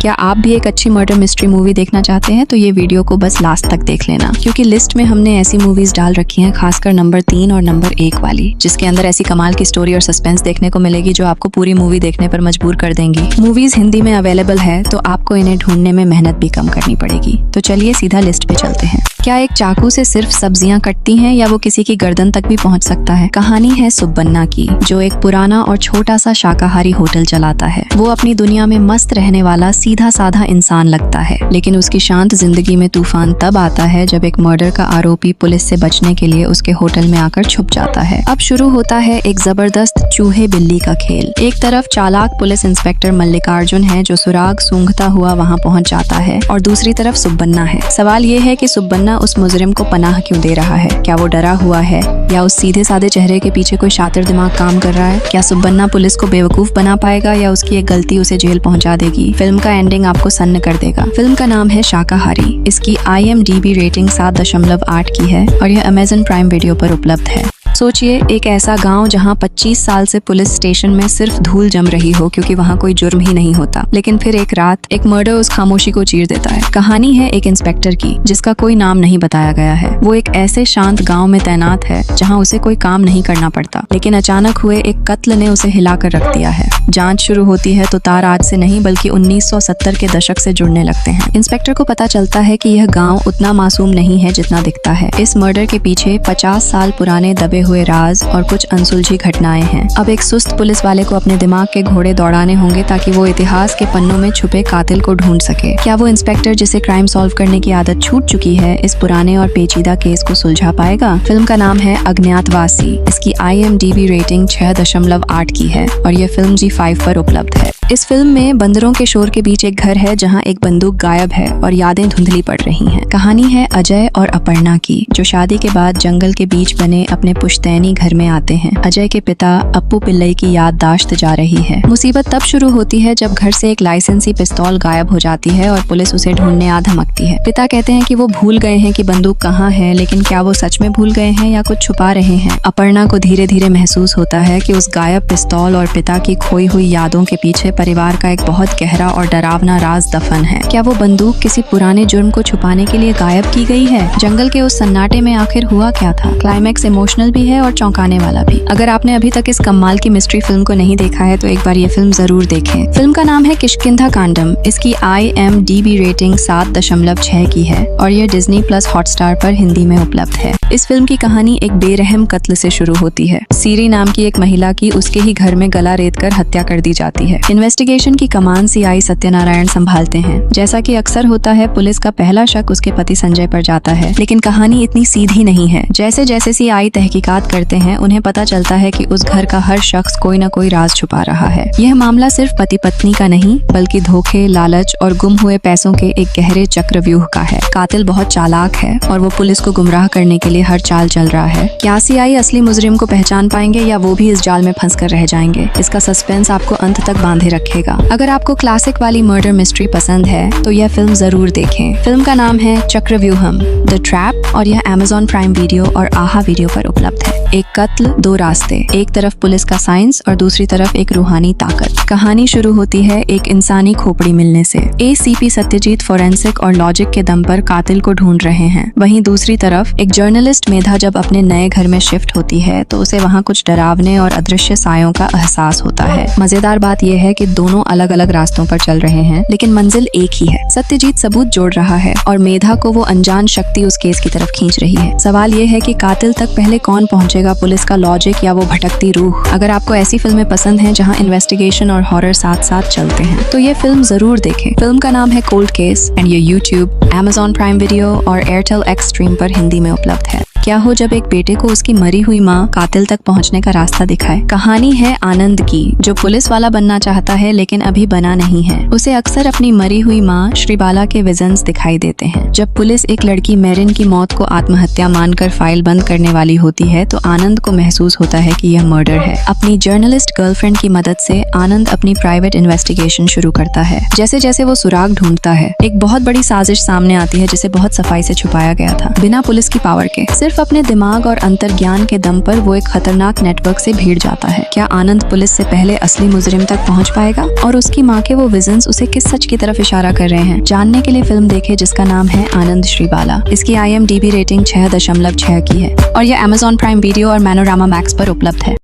क्या आप भी एक अच्छी मर्डर मिस्ट्री मूवी देखना चाहते हैं तो ये वीडियो को बस लास्ट तक देख लेना, क्योंकि लिस्ट में हमने ऐसी मूवीज डाल रखी हैं, खासकर नंबर 3 और नंबर 1 वाली, जिसके अंदर ऐसी कमाल की स्टोरी और सस्पेंस देखने को मिलेगी जो आपको पूरी मूवी देखने पर मजबूर कर देंगी। मूवीज हिंदी में अवेलेबल है तो आपको इन्हें ढूंढने में मेहनत भी कम करनी पड़ेगी। तो चलिए सीधा लिस्ट पे चलते हैं। क्या एक चाकू से सिर्फ सब्जियां कटती हैं या वो किसी की गर्दन तक भी पहुंच सकता है? कहानी है सुब्बन्ना की, जो एक पुराना और छोटा सा शाकाहारी होटल चलाता है। वो अपनी दुनिया में मस्त रहने वाला सीधा साधा इंसान लगता है, लेकिन उसकी शांत जिंदगी में तूफान तब आता है जब एक मर्डर का आरोपी पुलिस से बचने के लिए उसके होटल में आकर छुप जाता है। अब शुरू होता है एक जबरदस्त चूहे बिल्ली का खेल। एक तरफ चालाक पुलिस इंस्पेक्टर मल्लिकार्जुन है जो सुराग सूंघता हुआ वहाँ पहुँच जाता है, और दूसरी तरफ सुब्बन्ना है। सवाल ये है कि सुब्बन्ना उस मुजरिम को पनाह क्यों दे रहा है? क्या वो डरा हुआ है या उस सीधे साधे चेहरे के पीछे कोई शातिर दिमाग काम कर रहा है? क्या सुब्बन्ना पुलिस को बेवकूफ बना पाएगा या उसकी एक गलती उसे जेल पहुंचा देगी? फिल्म का एंडिंग आपको सन्न कर देगा। फिल्म का नाम है शाकाहारी। इसकी IMDb रेटिंग 7.8 की है और यह Amazon प्राइम वीडियो पर उपलब्ध है। सोचिए, एक ऐसा गांव जहां 25 साल से पुलिस स्टेशन में सिर्फ धूल जम रही हो क्योंकि वहां कोई जुर्म ही नहीं होता, लेकिन फिर एक रात एक मर्डर उस खामोशी को चीर देता है। कहानी है एक इंस्पेक्टर की जिसका कोई नाम नहीं बताया गया है। वो एक ऐसे शांत गांव में तैनात है जहां उसे कोई काम नहीं करना पड़ता, लेकिन अचानक हुए एक कत्ल ने उसे हिलाकर रख दिया है। जांच शुरू होती है तो तार आज से नहीं बल्कि 1970 के दशक से जुड़ने लगते हैं। इंस्पेक्टर को पता चलता है कि यह गाँव उतना मासूम नहीं है जितना दिखता है। इस मर्डर के पीछे 50 साल पुराने दबे हुए राज और कुछ अनसुलझी घटनाएं हैं। अब एक सुस्त पुलिस वाले को अपने दिमाग के घोड़े दौड़ाने होंगे ताकि वो इतिहास के पन्नों में छुपे कातिल को ढूंढ सके। क्या वो इंस्पेक्टर जिसे क्राइम सॉल्व करने की आदत छूट चुकी है इस पुराने और पेचीदा केस को सुलझा पाएगा? फिल्म का नाम है अज्ञातवासी। इसकी IMDb रेटिंग 6.8 की है और यह फिल्म G5 पर उपलब्ध है। इस फिल्म में बंदरों के शोर के बीच एक घर है जहां एक बंदूक गायब है और यादें धुंधली पड़ रही हैं। कहानी है अजय और अपर्णा की, जो शादी के बाद जंगल के बीच बने अपने पुश्तैनी घर में आते हैं। अजय के पिता अप्पू पिल्लई की याददाश्त जा रही है। मुसीबत तब शुरू होती है जब घर से एक लाइसेंसी पिस्तौल गायब हो जाती है और पुलिस उसे ढूंढने आ धमकती है। पिता कहते हैं कि वो भूल गए हैं कि बंदूक कहाँ है, लेकिन क्या वो सच में भूल गए हैं या कुछ छुपा रहे हैं? अपर्णा को धीरे धीरे महसूस होता है कि उस गायब पिस्तौल और पिता की खोई हुई यादों के पीछे परिवार का एक बहुत गहरा और डरावना राज दफन है। क्या वो बंदूक किसी पुराने जुर्म को छुपाने के लिए गायब की गई है? जंगल के उस सन्नाटे में आखिर हुआ क्या था? क्लाइमैक्स इमोशनल भी है और चौंकाने वाला भी। अगर आपने अभी तक इस कमाल की मिस्ट्री फिल्म को नहीं देखा है तो एक बार ये फिल्म जरूर देखें। फिल्म का नाम है किष्किंधा कांडम। इसकी IMDb रेटिंग 7.6 की है और यह Disney+ हॉटस्टार पर हिंदी में उपलब्ध है। इस फिल्म की कहानी एक बेरहम कत्ल से शुरू होती है। सीरी नाम की एक महिला की उसके ही घर में गला रेतकर हत्या कर दी जाती है। इन्वेस्टिगेशन की कमान CI सत्यनारायण संभालते हैं। जैसा कि अक्सर होता है, पुलिस का पहला शक उसके पति संजय पर जाता है, लेकिन कहानी इतनी सीधी नहीं है। जैसे जैसे CI तहकीकात करते हैं, उन्हें पता चलता है कि उस घर का हर शख्स कोई न कोई राज छुपा रहा है। यह मामला सिर्फ पति पत्नी का नहीं बल्कि धोखे, लालच और गुम हुए पैसों के एक गहरे चक्रव्यूह का है। कातिल बहुत चालाक है और वो पुलिस को गुमराह करने के लिए हर चाल चल रहा है। क्या CI असली मुजरिम को पहचान पाएंगे या वो भी इस जाल में फंस कर रह जाएंगे? इसका सस्पेंस आपको अंत तक बांधे रखेगा। अगर आपको क्लासिक वाली मर्डर मिस्ट्री पसंद है तो यह फिल्म जरूर देखें। फिल्म का नाम है चक्रव्यूहम द ट्रैप और यह Amazon प्राइम वीडियो और आहा वीडियो पर उपलब्ध है। एक कत्ल, दो रास्ते, एक तरफ पुलिस का साइंस और दूसरी तरफ एक रूहानी ताकत। कहानी शुरू होती है एक इंसानी खोपड़ी मिलने से। ACP सत्यजीत फोरेंसिक और लॉजिक के दम पर कातिल को ढूंढ रहे हैं। वहीं दूसरी तरफ एक जर्नलिस्ट मेधा जब अपने नए घर में शिफ्ट होती है तो उसे वहाँ कुछ डरावने और अदृश्य सायों का एहसास होता है। मजेदार बात यह है कि दोनों अलग अलग रास्तों पर चल रहे हैं, लेकिन मंजिल एक ही है। सत्यजीत सबूत जोड़ रहा है और मेधा को वो अनजान शक्ति उस केस की तरफ खींच रही है। सवाल ये है कि कातिल तक पहले कौन पहुंचेगा, पुलिस का लॉजिक या वो भटकती रूह? अगर आपको ऐसी फिल्में पसंद हैं जहां इन्वेस्टिगेशन और हॉरर साथ साथ चलते हैं तो ये फिल्म जरूर देखें। फिल्म का नाम है कोल्ड केस एंड ये YouTube, Amazon प्राइम वीडियो और Airtel X स्ट्रीम पर हिंदी में उपलब्ध है। क्या हो जब एक बेटे को उसकी मरी हुई माँ कातिल तक पहुंचने का रास्ता दिखाए। कहानी है आनंद की, जो पुलिस वाला बनना चाहता है लेकिन अभी बना नहीं है। उसे अक्सर अपनी मरी हुई माँ श्रीबाला के विजन्स दिखाई देते हैं। जब पुलिस एक लड़की मेरिन की मौत को आत्महत्या मानकर फाइल बंद करने वाली होती है तो आनंद को महसूस होता है कि यह मर्डर है। अपनी जर्नलिस्ट गर्लफ्रेंड की मदद से आनंद अपनी प्राइवेट इन्वेस्टिगेशन शुरू करता है। जैसे जैसे वो सुराग ढूंढता है, एक बहुत बड़ी साजिश सामने आती है जिसे बहुत सफाई से छुपाया गया था, बिना पुलिस की पावर के। सिर्फ सिर्फ अपने दिमाग और अंतर्ज्ञान के दम पर वो एक खतरनाक नेटवर्क से भिड़ जाता है। क्या आनंद पुलिस से पहले असली मुजरिम तक पहुंच पाएगा? और उसकी माँ के वो विजन्स उसे किस सच की तरफ इशारा कर रहे हैं? जानने के लिए फिल्म देखें जिसका नाम है आनंद श्रीबाला। इसकी IMDb रेटिंग 6.6 की है और यह Amazon प्राइम वीडियो और मैनोरामा मैक्स पर उपलब्ध है।